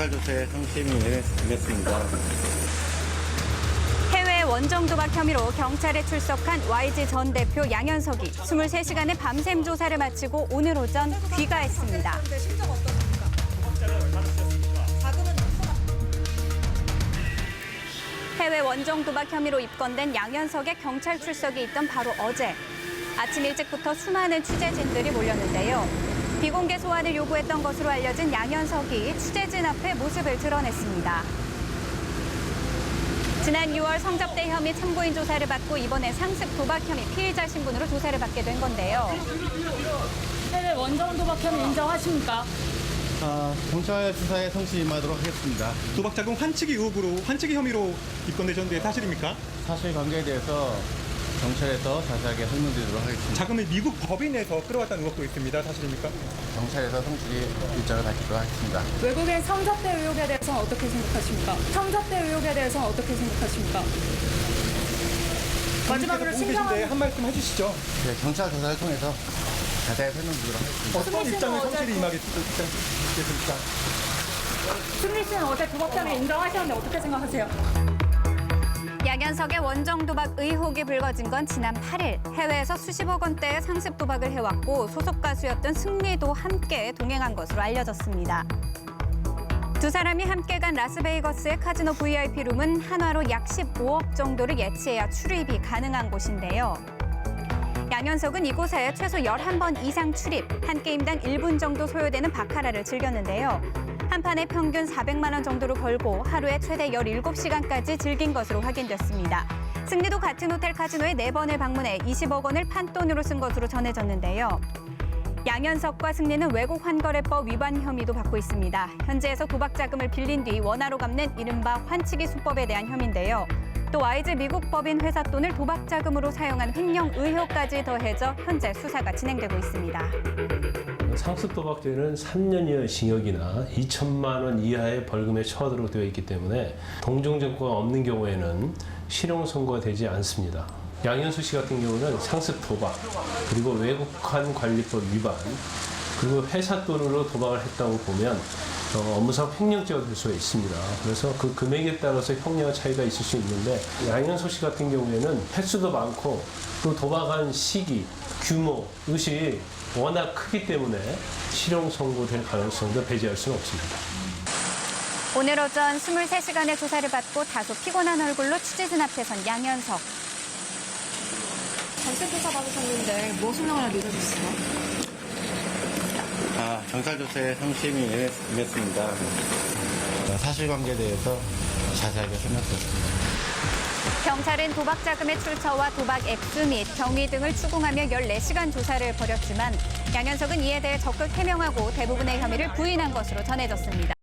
경찰 조사에 성심이 임했습니다. 해외 원정 도박 혐의로 경찰에 출석한 YG 전 대표 양현석이 23시간의 밤샘 조사를 마치고 오늘 오전 귀가했습니다. 해외 원정 도박 혐의로 입건된 양현석의 경찰 출석이 있던 바로 어제. 아침 일찍부터 수많은 취재진들이 몰렸는데요. 비공개 소환을 요구했던 것으로 알려진 양현석이 취재진 앞에 모습을 드러냈습니다. 지난 6월 성접대 혐의 참고인 조사를 받고 이번에 상습 도박 혐의 피의자 신분으로 조사를 받게 된 건데요. 해외 원정 도박 혐의 인정하십니까? 경찰 수사에 성심 임하도록 하겠습니다. 도박 자금 환치기 혐의로 입건되셨는데 사실입니까? 사실관계에 대해서 경찰에서 자세하게 설명드리도록 하겠습니다. 자금을 미국 법인에서 끌어왔다는 의혹도 있습니다. 사실입니까? 경찰에서 성실히 일정을 밝히도록 하겠습니다. 외국인 성접대 의혹에 대해서는 어떻게 생각하십니까? 성접대 의혹에 대해서는 어떻게 생각하십니까? 마지막으로 보고 계신데 신경을 한 말씀 해주시죠. 네, 경찰 조사를 통해서 자세히 설명드리도록 하겠습니다. 어떤 승리 씨는 입장을 어제 성실히 임하겠습니까? 승리 씨는 어제 도박 혐의 인정하셨는데 어떻게 생각하세요? 양현석의 원정 도박 의혹이 불거진 건 지난 8일. 해외에서 수십억 원대의 상습 도박을 해왔고 소속 가수였던 승리도 함께 동행한 것으로 알려졌습니다. 두 사람이 함께 간 라스베이거스의 카지노 VIP룸은 한화로 약 15억 정도를 예치해야 출입이 가능한 곳인데요. 양현석은 이곳에 최소 11번 이상 출입, 한 게임당 1분 정도 소요되는 바카라를 즐겼는데요. 한 판에 평균 400만 원 정도를 걸고 하루에 최대 17시간까지 즐긴 것으로 확인됐습니다. 승리도 같은 호텔 카지노에 4번을 방문해 20억 원을 판돈으로 쓴 것으로 전해졌는데요. 양현석과 승리는 외국 환거래법 위반 혐의도 받고 있습니다. 현지에서 도박 자금을 빌린 뒤 원화로 갚는 이른바 환치기 수법에 대한 혐의인데요. 또 YG 미국 법인 회사 돈을 도박 자금으로 사용한 횡령 의혹까지 더해져 현재 수사가 진행되고 있습니다. 상습 도박죄는 3년 이하의 징역이나 2천만 원 이하의 벌금에 처하도록 되어 있기 때문에 동종 증거가 없는 경우에는 실형 선고가 되지 않습니다. 양현수 씨 같은 경우는 상습 도박, 그리고 외국환 관리법 위반, 그리고 회사 돈으로 도박을 했다고 보면 업무상 횡령죄가 될 수가 있습니다. 그래서 그 금액에 따라서 형량 차이가 있을 수 있는데 양현수 씨 같은 경우에는 횟수도 많고 또 도박한 시기, 규모 이것이 워낙 크기 때문에 실형 선고될 가능성도 배제할 수는 없습니다. 오늘 오전 23시간의 조사를 받고 다소 피곤한 얼굴로 취재진 앞에 선 양현석. 전세 조사 받으셨는데 무엇을 나오나 믿어주시죠? 경찰 조사에 성심이 임했습니다. 사실관계에 대해서 자세하게 설명드렸습니다. 경찰은 도박 자금의 출처와 도박 액수 및 경위 등을 추궁하며 14시간 조사를 벌였지만 양현석은 이에 대해 적극 해명하고 대부분의 혐의를 부인한 것으로 전해졌습니다.